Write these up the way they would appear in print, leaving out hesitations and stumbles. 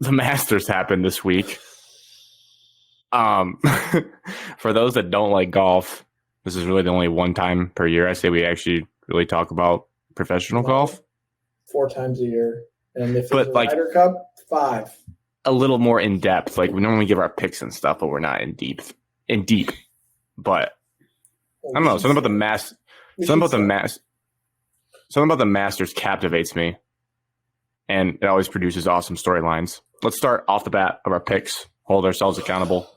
the Masters happened this week. Um, for those that don't like golf, this is really the only one time per year I say we actually really talk about professional golf. 4 times a year. And if it's But, a like, Ryder Cup, 5. a little more in depth. Like, we normally give our picks and stuff, but we're not in deep. But I don't know. Something about the Masters captivates me, and it always produces awesome storylines. Let's start off the bat of our picks. Hold ourselves accountable.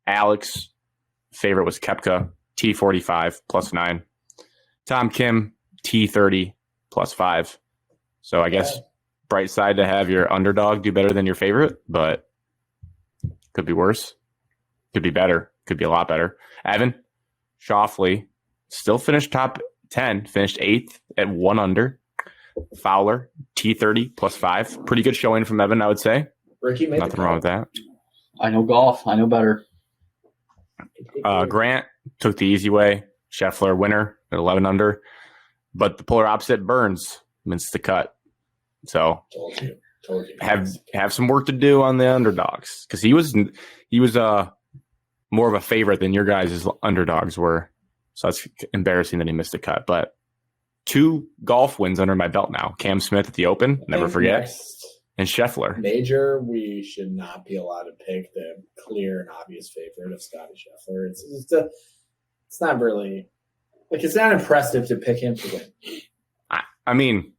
Alex, favorite was Koepka, T45 +9. Tom Kim, T30 +5. So I guess bright side to have your underdog do better than your favorite, but could be worse. Could be better. Could be a lot better. Evan, Schauffele, still finished top 10, finished 8th at 1 under. Fowler, T30 +5. Pretty good showing from Evan, I would say. Ricky made Nothing wrong with that. I know golf. I know better. Grant took the easy way. Scheffler, winner at 11 under. But the polar opposite, Burns, missed the cut. So Told you. have some work to do on the underdogs, because he was more of a favorite than your guys' underdogs were. So it's embarrassing that he missed a cut. But 2 golf wins under my belt now. Cam Smith at the Open, never forget, and Scheffler. Major, we should not be allowed to pick the clear and obvious favorite of Scottie Scheffler. It's not really like, it's not impressive to pick him to win. I mean,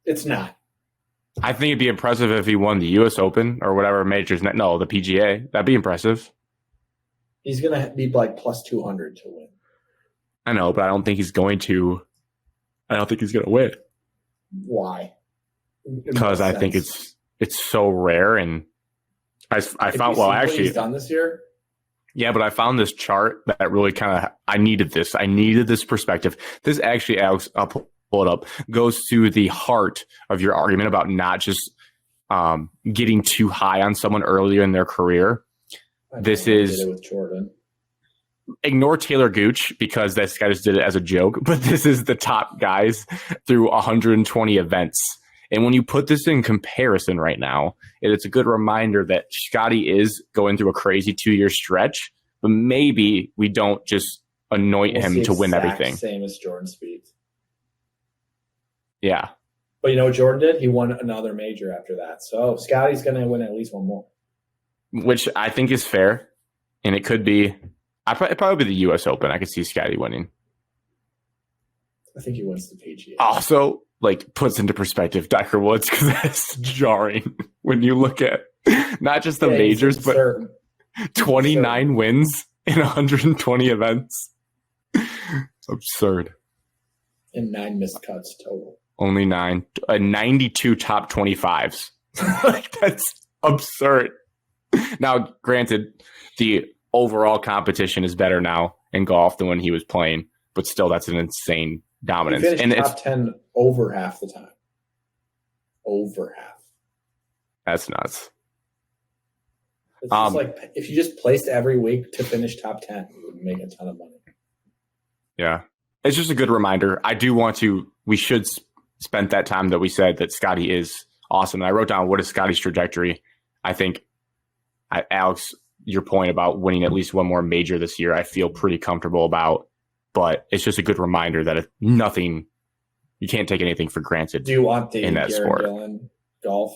it's not. I think it'd be impressive if he won the U.S. Open or whatever majors. No, the PGA. That'd be impressive. He's going to be like +200 to win. I know, but I don't think he's going to. I don't think he's going to win. Why? Because I think it's so rare, and I found he's done this year. Yeah, but I found this chart that really kind of I needed this perspective. This actually, Alex, I'll pull it up, goes to the heart of your argument about not just getting too high on someone earlier in their career. This is did it with Jordan. Ignore Taylor Gooch, because this guy just did it as a joke, but this is the top guys through 120 events. And when you put this in comparison right now, it's a good reminder that Scottie is going through a crazy 2-year stretch, but maybe we don't just anoint him to win everything. Same as Jordan Spieth. Yeah. But you know what Jordan did? He won another major after that. So Scottie's going to win at least one more. Which I think is fair. And it could be, it'd probably be the U.S. Open. I could see Scottie winning. I think he wins the PGA. Also, like, puts into perspective Tiger Woods, because that's jarring when you look at not just the majors, but 29 wins in 120 events. It's absurd. And 9 missed cuts total. Only 9. 92 top 25s. Like, that's absurd. Now, granted, the overall competition is better now in golf than when he was playing, but still, that's an insane dominance. He finished top 10 over half the time. Over half. That's nuts. It's just like, if you just placed every week to finish top 10, you would make a ton of money. Yeah. It's just a good reminder. We should spend that time that we said that Scottie is awesome. And I wrote down, what is Scottie's trajectory? I think, Alex, your point about winning at least one more major this year, I feel pretty comfortable about. But it's just a good reminder that you can't take anything for granted. Do you want the in that Garrett sport. Dillon golf?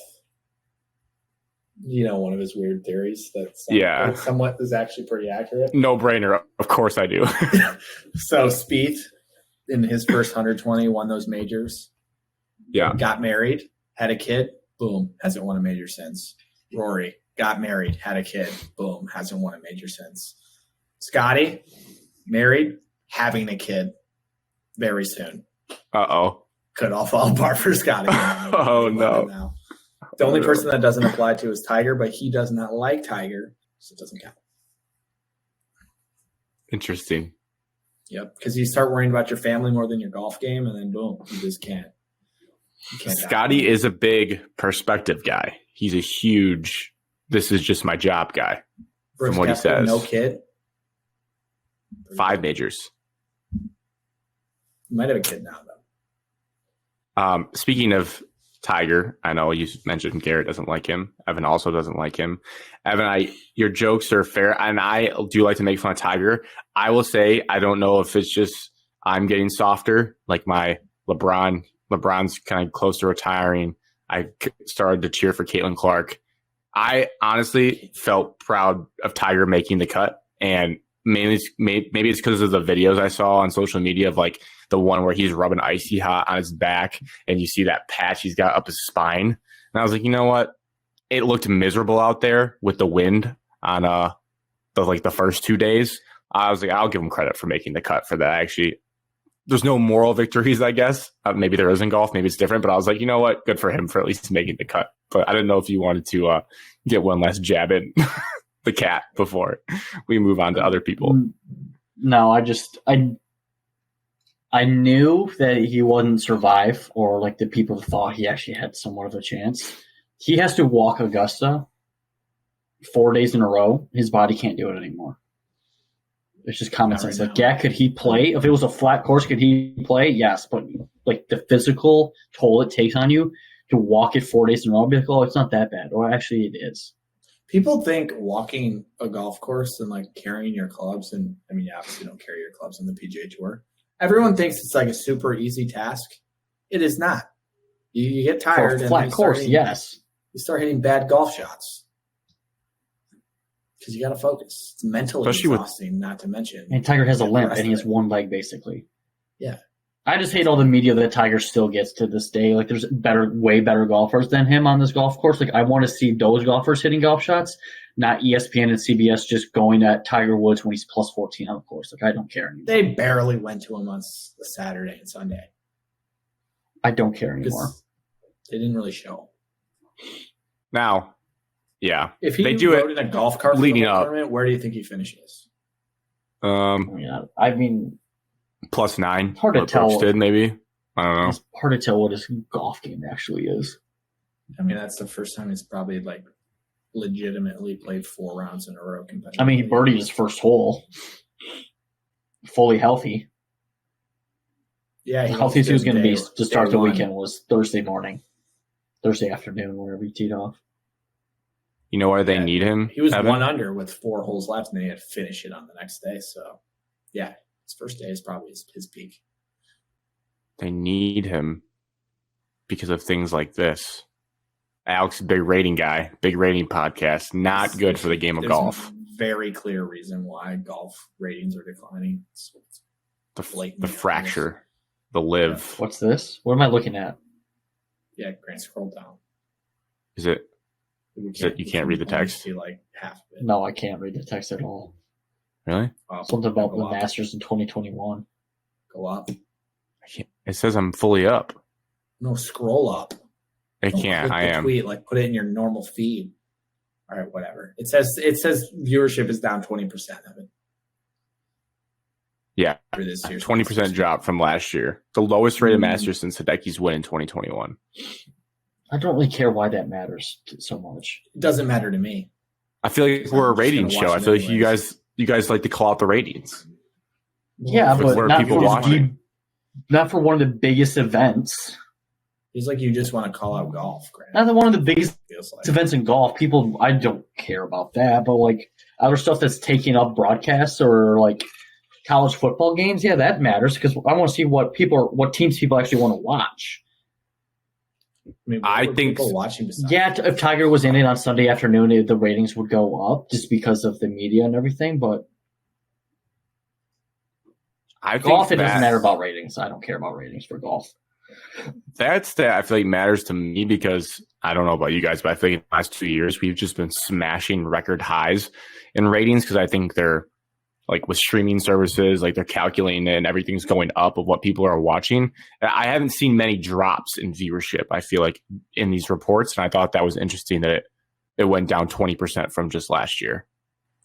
You know, one of his weird theories that somewhat is actually pretty accurate. No brainer. Of course I do. So Spieth, in his first 120, won those majors. Yeah. Got married, had a kid, boom, hasn't won a major since. Rory got married, had a kid, boom, hasn't won a major since. Scottie, married, having a kid very soon. Uh-oh. Could all fall apart for Scottie. Oh, no. Now. The only person that doesn't apply to is Tiger, but he does not like Tiger, so it doesn't count. Interesting. Yep, because you start worrying about your family more than your golf game, and then boom, you just can't. Scottie is a big perspective guy. He's a huge, this is just my job guy, from what he says. No kid. 5 majors. He might have a kid now, though. Speaking of Tiger. I know you mentioned Garrett doesn't like him. Evan also doesn't like him. Evan, your jokes are fair, and I do like to make fun of Tiger. I will say I don't know if it's just I'm getting softer, like my LeBron's kind of close to retiring. I started to cheer for Caitlin Clark. I honestly felt proud of Tiger making the cut, and maybe it's because of the videos I saw on social media of like the one where he's rubbing icy hot on his back, and you see that patch he's got up his spine. And I was like, you know what? It looked miserable out there with the wind on the first 2 days. I was like, I'll give him credit for making the cut for that. Actually, there's no moral victories, I guess. Maybe there is in golf. Maybe it's different. But I was like, you know what? Good for him for at least making the cut. But I didn't know if you wanted to get one last jab at the cat before we move on to other people. No, I knew that he wouldn't survive, or like the people thought he actually had somewhat of a chance. He has to walk Augusta 4 days in a row. His body can't do it anymore. It's just common sense. Like, yeah, could he play? If it was a flat course, could he play? Yes, but like the physical toll it takes on you to walk it 4 days in a row, I'll be like, oh, it's not that bad. Or actually, it is. People think walking a golf course and like carrying your clubs, and I mean, you obviously don't carry your clubs on the PGA Tour. Everyone thinks it's like a super easy task. It is not. You get tired. For a flat course, yes. You start hitting bad golf shots because you got to focus. It's mentally exhausting, not to mention. And Tiger has a limp, and he has one leg basically. Yeah. I just hate all the media that Tiger still gets to this day. Like, there's way better golfers than him on this golf course. Like, I want to see those golfers hitting golf shots, not ESPN and CBS just going at Tiger Woods when he's plus 14 on the course. Like, I don't care anymore. They barely went to him on Saturday and Sunday. I don't care anymore. They didn't really show. Now, yeah, if he rode in a golf cart leading up, tournament, where do you think he finishes? Yeah, I mean, +9. It's hard to tell. Did maybe, I don't know. It's hard to tell what his golf game actually is. I mean, that's the first time he's probably like legitimately played 4 rounds in a row. I mean, he birdied his first hole, fully healthy. Yeah, the healthiest he was going to be to start the weekend was Thursday afternoon, wherever he teed off. You know where they need him? He was Evan? 1 under with 4 holes left, and then he had to finish it on the next day. So, yeah, his first day is probably his peak. They need him because of things like this. Alex, big rating guy, big rating podcast. Not good for the game of golf. Very clear reason why golf ratings are declining. The fracture, the live. Yeah. What's this? What am I looking at? Yeah, Grant, scroll down. Is it you can't read the text? See like half of it. No, I can't read the text at all. Really? Something about the Masters in 2021. Go up. It says I'm fully up. No, scroll up. I can't. I am. Tweet, like put it in your normal feed. All right, whatever. It says viewership is down 20% of it. Yeah, for this year's 20% drop from last year. The lowest rated Masters since Hideki's win in 2021. I don't really care why that matters so much. It doesn't matter to me. I feel like we're a ratings show. I feel like you guys like to call out the ratings. Yeah, but not for one of the biggest events. It's like you just want to call out golf, Grant. Not one of the biggest events in golf. People, I don't care about that, but like other stuff that's taking up broadcasts or like college football games, yeah, that matters because I want to see what teams people actually want to watch. I think watching. If Tiger was in it on Sunday afternoon, the ratings would go up just because of the media and everything. But golf, it doesn't matter about ratings. I don't care about ratings for golf. That's that I feel like matters to me because I don't know about you guys, but I feel like in the last 2 years we've just been smashing record highs in ratings because I think they're like with streaming services, like they're calculating it and everything's going up of what people are watching. I haven't seen many drops in viewership, I feel like, in these reports. And I thought that was interesting that it went down 20% from just last year.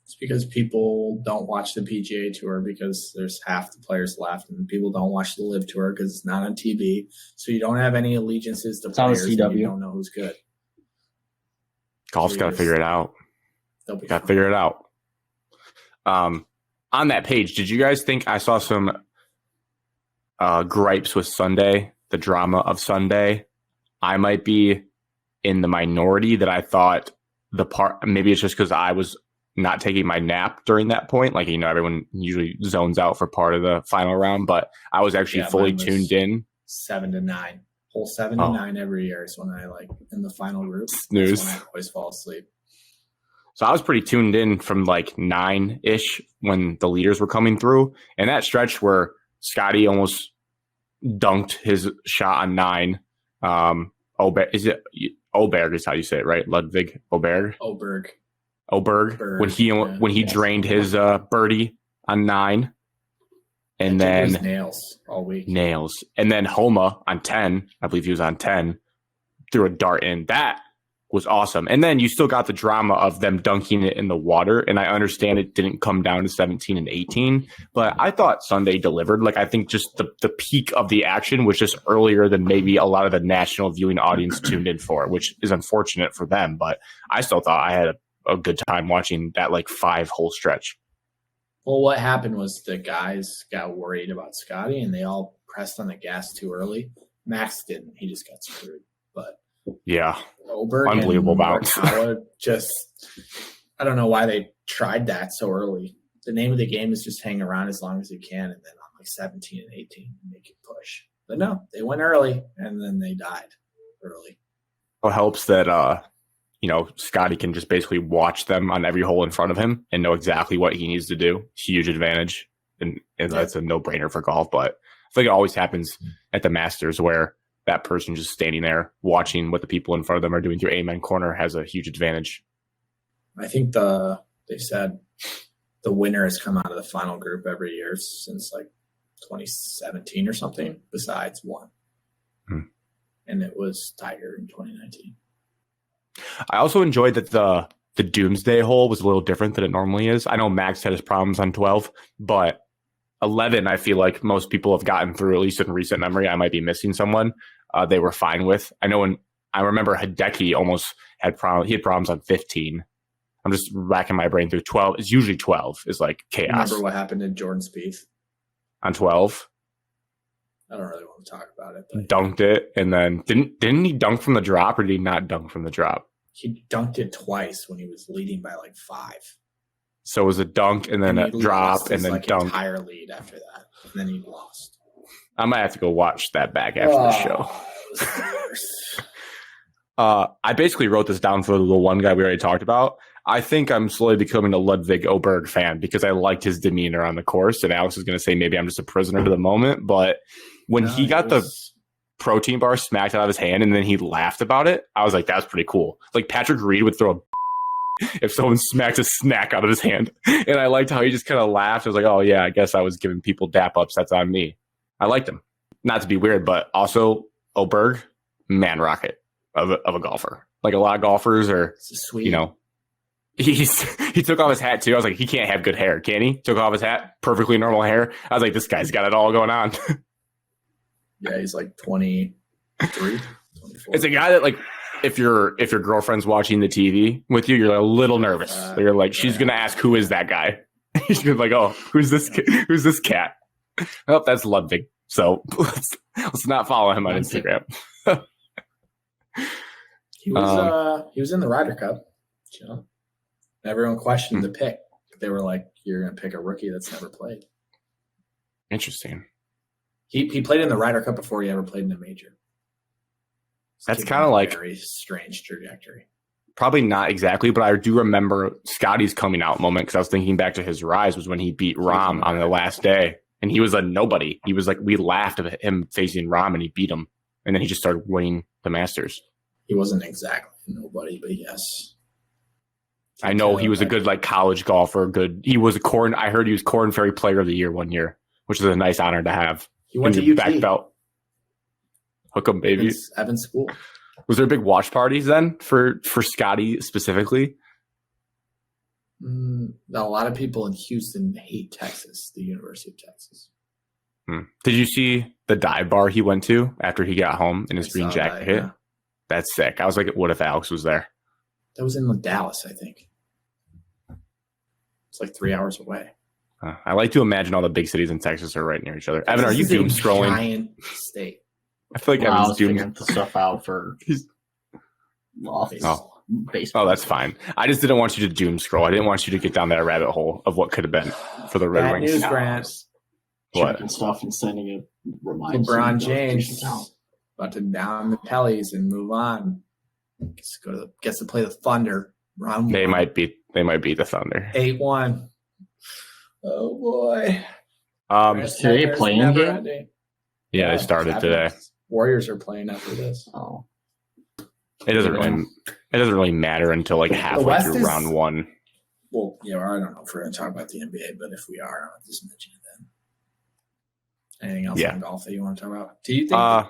It's because people don't watch the PGA Tour because there's half the players left, and people don't watch the Live Tour because it's not on TV. So you don't have any allegiances to players, and you don't know who's good. Golf's got to figure it out. Got to figure it out. On that page, did you guys think I saw some gripes with Sunday, the drama of Sunday? I might be in the minority that I thought maybe it's just because I was not taking my nap during that point. Like, everyone usually zones out for part of the final round, but I was actually fully tuned in. 7 to 9. Whole 7 to 9 every year is when I in the final group. Snooze. That's when I always fall asleep. So I was pretty tuned in from 9-ish when the leaders were coming through. And that stretch where Scottie almost dunked his shot on 9. Oberg is how you say it, right? Ludwig Oberg. Oberg. When he drained his birdie on 9. And then nails all week. Nails. And then Homa on 10, I believe he was on 10, threw a dart in. That was awesome. And then you still got the drama of them dunking it in the water. And I understand it didn't come down to 17 and 18, but I thought Sunday delivered. I think just the peak of the action was just earlier than maybe a lot of the national viewing audience tuned in for, which is unfortunate for them. But I still thought I had a good time watching that 5-hole stretch. Well, what happened was the guys got worried about Scottie and they all pressed on the gas too early. Max didn't. He just got screwed. But yeah, Oberg unbelievable and bounce. I don't know why they tried that so early. The name of the game is just hang around as long as you can, and then on 17 and 18, make it push. But no, they went early and then they died early. It helps that Scottie can just basically watch them on every hole in front of him and know exactly what he needs to do. Huge advantage. And that's a no-brainer for golf. But I think it always happens at the Masters where that person just standing there watching what the people in front of them are doing through Amen Corner has a huge advantage. I think they said the winner has come out of the final group every year since 2017 or something, besides one. And it was Tiger in 2019. I also enjoyed that the Doomsday hole was a little different than it normally is. I know Max had his problems on 12, but 11, I feel like most people have gotten through, at least in recent memory. I might be missing someone. They were fine with. I remember Hideki almost had problems. He had problems on 15. I'm just racking my brain through 12. It's usually 12 is chaos. Remember what happened to Jordan Spieth on 12? I don't really want to talk about it. But dunked it, and then didn't he dunk from the drop, or did he not dunk from the drop? He dunked it twice when he was leading by 5. So it was a dunk and then a drop and then dunk. Entire lead after that, and then he lost. I might have to go watch that back after the show. I basically wrote this down for the one guy we already talked about. I think I'm slowly becoming a Ludwig Oberg fan because I liked his demeanor on the course. And Alex is going to say maybe I'm just a prisoner to the moment, but when he got the protein bar smacked out of his hand and then he laughed about it, I was like, that's pretty cool. Patrick Reed would throw a if someone smacked a snack out of his hand. And I liked how he just kind of laughed. I was like, oh yeah, I guess I was giving people dap ups. That's on me. I liked him. Not to be weird, but also Oberg, man rocket of a golfer. A lot of golfers are, sweet. He took off his hat too. I was like, he can't have good hair, can he? Took off his hat, perfectly normal hair. I was like, this guy's got it all going on. Yeah, he's 23, 24. It's a guy that if your girlfriend's watching the TV with you, you're a little nervous. You're like, she's gonna ask, who is that guy? She's gonna be like, oh, who's this cat? Oh, that's Ludwig. So let's not follow him on Instagram. He was in the Ryder Cup. Everyone questioned the pick. They were like, you're gonna pick a rookie that's never played. Interesting. He played in the Ryder Cup before he ever played in a major. That's kind of a very strange trajectory. Probably not exactly, but I do remember Scottie's coming out moment because I was thinking back to his rise was when he beat Rahm on the last day, and he was a nobody. He was we laughed at him facing Rahm, and he beat him, and then he just started winning the Masters. He wasn't exactly nobody, but yes. I know he was a good college golfer. Good. He was I heard he was Corn Ferry Player of the Year one year, which is a nice honor to have. He went to UT. Back belt. Hook 'em, baby. Evans School. Was there big watch parties then for Scottie specifically? A lot of people in Houston hate Texas, the University of Texas. Did you see the dive bar he went to after he got home and his green jacket hit? Yeah. That's sick. I was like, what if Alex was there? That was in Dallas, I think. It's 3 hours away. I like to imagine all the big cities in Texas are right near each other. Evan, are you doom scrolling? Giant state. I feel like I Evan's was doomed. figuring the stuff out for baseball. Oh, that's fine. I just didn't want you to doom scroll. I didn't want you to get down that rabbit hole of what could have been for the Red Bad Wings. news, Grant. What? Checking stuff and sending it. Reminds LeBron you James out. about to down the Pellies and move on. Gets to play the Thunder. Round They one. might beat the Thunder. 8-1. Oh boy. Today There's playing never game? ending. Yeah, they started today. Warriors are playing after this. Oh, It doesn't really matter until like halfway West through is- round one. Well, yeah, I don't know if we're going to talk about the NBA, but if we are, I'll just mention it then. Anything else Yeah. on golf that you want to talk about? Do you think? Uh,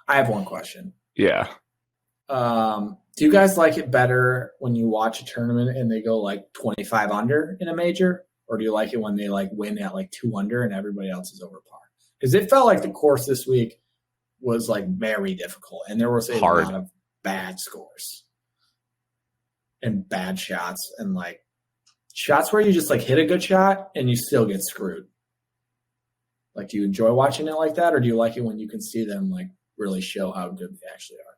I have one question. Yeah. Do you guys like it better when you watch a tournament and they go like 25 under in a major, or do you like it when they like win at like 2 under and everybody else is over par? Because it felt like the course this week was like very difficult, and there was a Hard. lot of bad scores and bad shots, and like shots where you just like hit a good shot and you still get screwed. Like, do you enjoy watching it like that, or do you like it when you can see them like really show how good they actually are?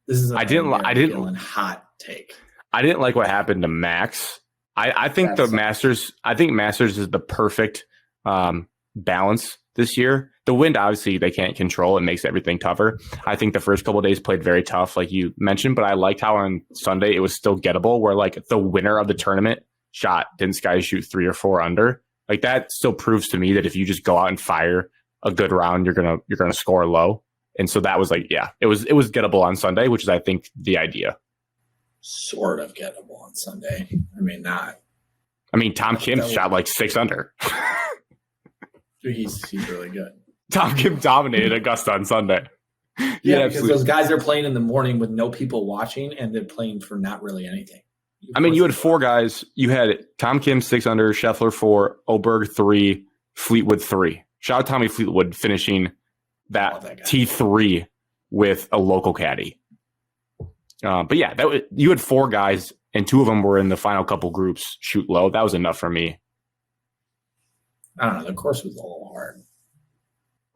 This is I didn't Gillen hot take. I didn't like what happened to Max. I think That's- Masters is the perfect balance this year. The wind, obviously, they can't control. It makes everything tougher. I think the first couple of days played very tough, like you mentioned, but I liked how on Sunday it was still gettable, where like the winner of the tournament didn't Sky shoot 3 or 4 under. Like that still proves to me that if you just go out and fire a good round, you're gonna score low. And so that was like, yeah, it was gettable on Sunday, which is I think the idea. Sort of gettable on Sunday. I mean, not. I mean, Tom Kim shot like 6 under. He's really good. Tom Kim dominated Augusta on Sunday. Yeah, because those guys are playing in the morning with no people watching, and they're playing for not really anything. I mean, you had 4 guys. You had Tom Kim 6 under, Scheffler 4, Oberg 3, Fleetwood 3. Shout out Tommy Fleetwood finishing that that guy. T3 with a local caddy. But yeah, you had 4 guys, and 2 of them were in the final couple groups shoot low. That was enough for me. I don't know. The course was a little hard.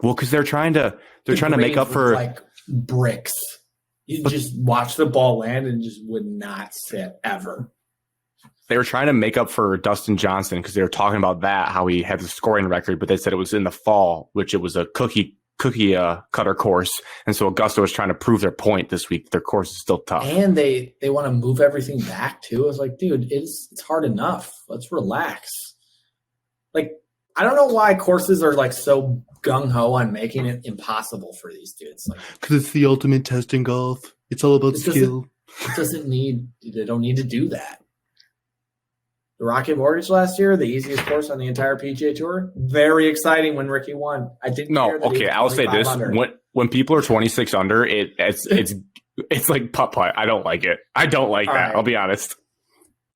Well, because they're trying to make up greens for were like bricks. You just watch the ball land and just would not sit ever. they were trying to make up for Dustin Johnson because they were talking about that, how he had the scoring record, but they said it was in the fall, which it was a cookie cutter course. And so Augusta was trying to prove their point this week. Their course is still tough. And they want to move everything back too. I was like, dude, it's hard enough. Let's relax. Like, I don't know why courses are like so gung ho on making it impossible for these dudes. Like, Because it's the ultimate test in golf. It's all about It skill. they don't need to do that. The Rocket Mortgage last year, the easiest course on the entire PGA Tour. Very exciting when Ricky won. I didn't. No, care that he okay, was I'll say 25 this: under. when people are 26 under, it's like putt putt. I don't like it. I don't like All that. right. I'll be honest.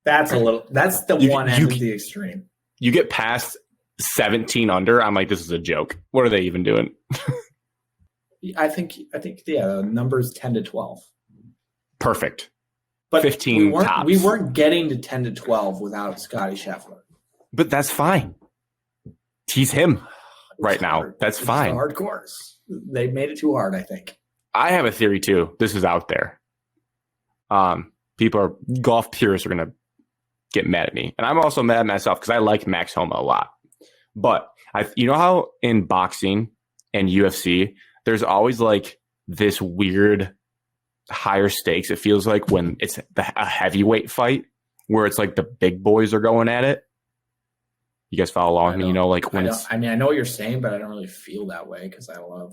That's the You- one you- end of the extreme. You get past 17 under, I'm like, this is a joke. What are they even doing? I think the number's 10 to 12. Perfect. But 15 tops. we weren't getting to 10 to 12 without Scottie Scheffler. But that's fine. He's him right It's now. hard. That's It's fine. a hard course. They made it too hard, I think. I have a theory too. This is out there. Golf purists are gonna get mad at me, and I'm also mad at myself because I like Max Homa a lot. But you know how in boxing and UFC, there's always like this weird higher stakes. It feels like when it's a heavyweight fight where it's like the big boys are going at it. You guys follow along with me? You know, like when it's I know what you're saying, but I don't really feel that way because I love,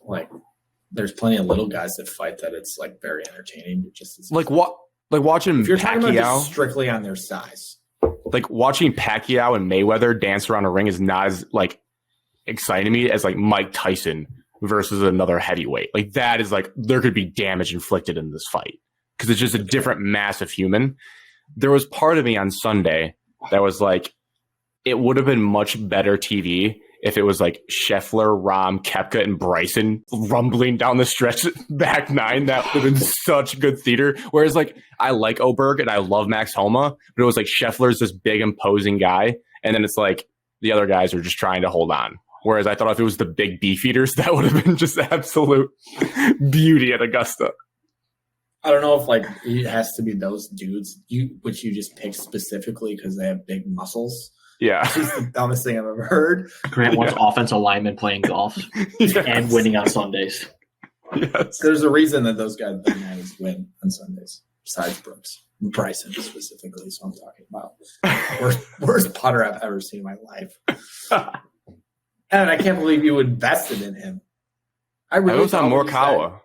like, there's plenty of little guys that fight that it's like very entertaining. like what, like watching if you're talking about Pacquiao. just strictly on their size. Like watching Pacquiao and Mayweather dance around a ring is not as like exciting to me as like Mike Tyson versus another heavyweight. Like that is like there could be damage inflicted in this fight because it's just a different mass of human. There was part of me on Sunday that was like, it would have been much better TV if it was like Scheffler, Rahm, Koepka, and Bryson rumbling down the stretch back nine. That would have been such good theater. Whereas like I like Oberg and I love Max Homa, but it was like Scheffler's this big imposing guy, and then it's like the other guys are just trying to hold on. Whereas I thought if it was the big beefeaters, that would have been just absolute beauty at Augusta. I don't know if like it has to be those dudes which you just pick specifically because they have big muscles. Yeah. It's the dumbest thing I've ever heard. Grant wants offensive linemen playing golf and winning on Sundays. Yes. There's a reason that those guys don't always win on Sundays, besides Bryson specifically. So I'm talking about worst putter I've ever seen in my life. And I can't believe you invested in him. I was on Morikawa.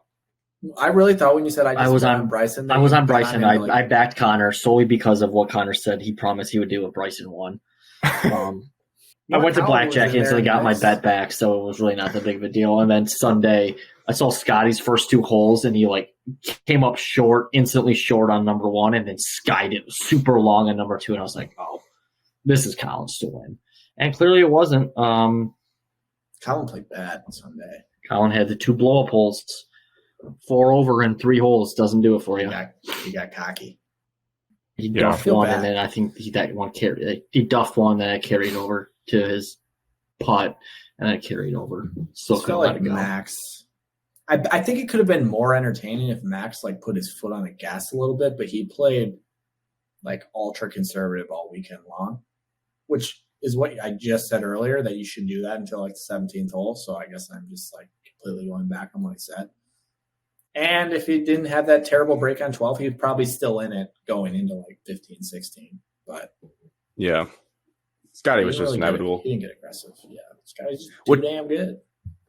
I really thought when you said I was on Bryson. I was on Bryson. I backed Connor solely because of what Connor said he promised he would do with Bryson won. I went to blackjack instantly, got my bet back, so it was really not that big of a deal. And then Sunday, I saw Scottie's first 2 holes, and he like came up instantly short on number 1, and then skied it super long on number 2. And I was like, oh, this is Collins to win. And clearly it wasn't. Colin played bad on Sunday. Colin had the 2 blow-up holes. 4 over in 3 holes doesn't do it for you. He got cocky. He duffed one, and then I think he duffed one, then it carried over to his putt, and then it carried over. Still couldn't let it go. Max. I think it could have been more entertaining if Max like put his foot on the gas a little bit, but he played like ultra conservative all weekend long, which is what I just said earlier, that you should do that until like the 17th hole. So I guess I'm just like completely going back on what I said. And if he didn't have that terrible break on 12, he was probably still in it going into like 15, 16. But yeah, Scottie was just inevitable. He didn't get aggressive. Yeah, Scottie's just too damn good.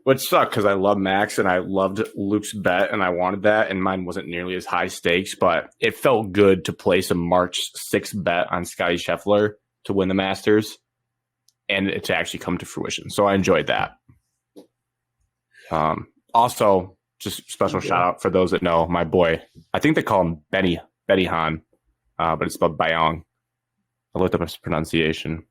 Which sucked because I love Max and I loved Luke's bet and I wanted that, and mine wasn't nearly as high stakes, but it felt good to place a March 6th bet on Scottie Scheffler to win the Masters and it to actually come to fruition. So I enjoyed that. Also, just special shout out for those that know my boy. I think they call him Benny Han, but it's spelled Bayong. I looked up his pronunciation.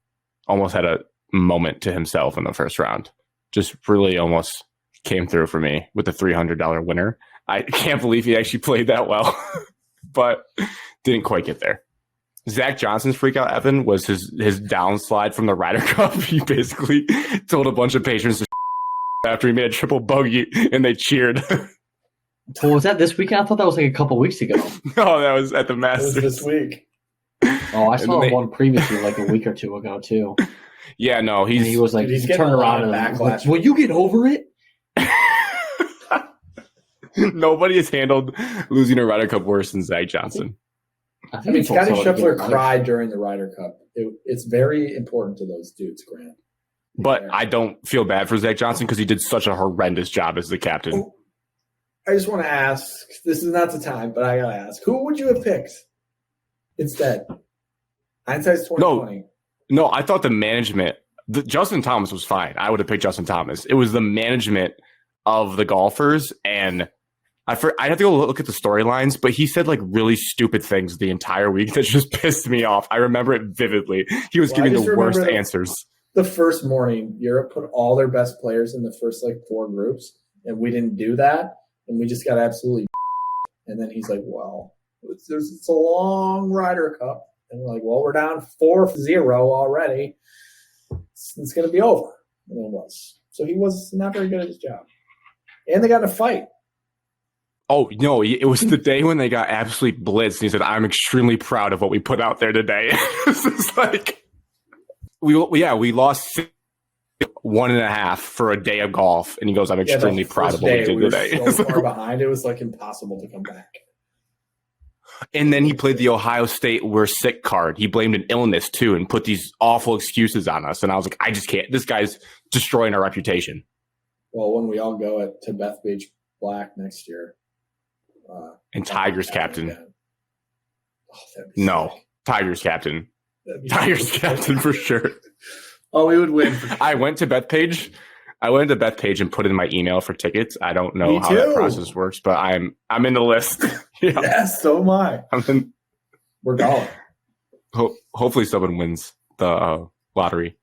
Almost had a moment to himself in the first round. Just really almost came through for me with the $300 winner. I can't believe he actually played that well, but didn't quite get there. Zach Johnson's freakout, Evan, was his downslide from the Ryder Cup. He basically told a bunch of patrons to after he made a triple bogey, and they cheered. Well, was that this weekend? I thought that was like a couple weeks ago. No, that was at the Masters. It was this week. Oh, I saw one previously, like a week or 2 ago, too. Yeah, no, he was like, he's he turned around and backlash. Will you get over it? Nobody has handled losing a Ryder Cup worse than Zach Johnson. I mean, Scottie Scheffler cried during the Ryder Cup. It's very important to those dudes, Grant. But I don't feel bad for Zach Johnson because he did such a horrendous job as the captain. Oh, I just want to ask, this is not the time, but I got to ask, who would you have picked instead? Hindsight's 2020. No, I thought the management, Justin Thomas was fine. I would have picked Justin Thomas. It was the management of the golfers, and I have to go look at the storylines, but he said like really stupid things the entire week that just pissed me off. I remember it vividly. He was giving the worst answers. The first morning, Europe put all their best players in the first like 4 groups, and we didn't do that, and we just got absolutely. And then he's like, "Well, it's a long Ryder Cup," and we're like, "Well, we're down 4-0 already. It's going to be over." And it was. So he was not very good at his job, and they got in a fight. Oh no! It was the day when they got absolutely blitzed, and he said, "I'm extremely proud of what we put out there today." This is like. We lost 1.5 for a day of golf, and he goes, "I'm extremely proud of what we did today." We were so far behind, it was like impossible to come back. And then he played the Ohio State "we're sick" card. He blamed an illness too, and put these awful excuses on us. And I was like, I just can't. This guy's destroying our reputation. Well, when we all go to Beth Beach Black next year, and Tigers captain. No, Tigers captain. Tigers captain for sure. Oh, we would win. I went to Bethpage. And put in my email for tickets. I don't know how that process works, but I'm in the list. Yeah. Yes, so am I. We're going. Hopefully someone wins the lottery.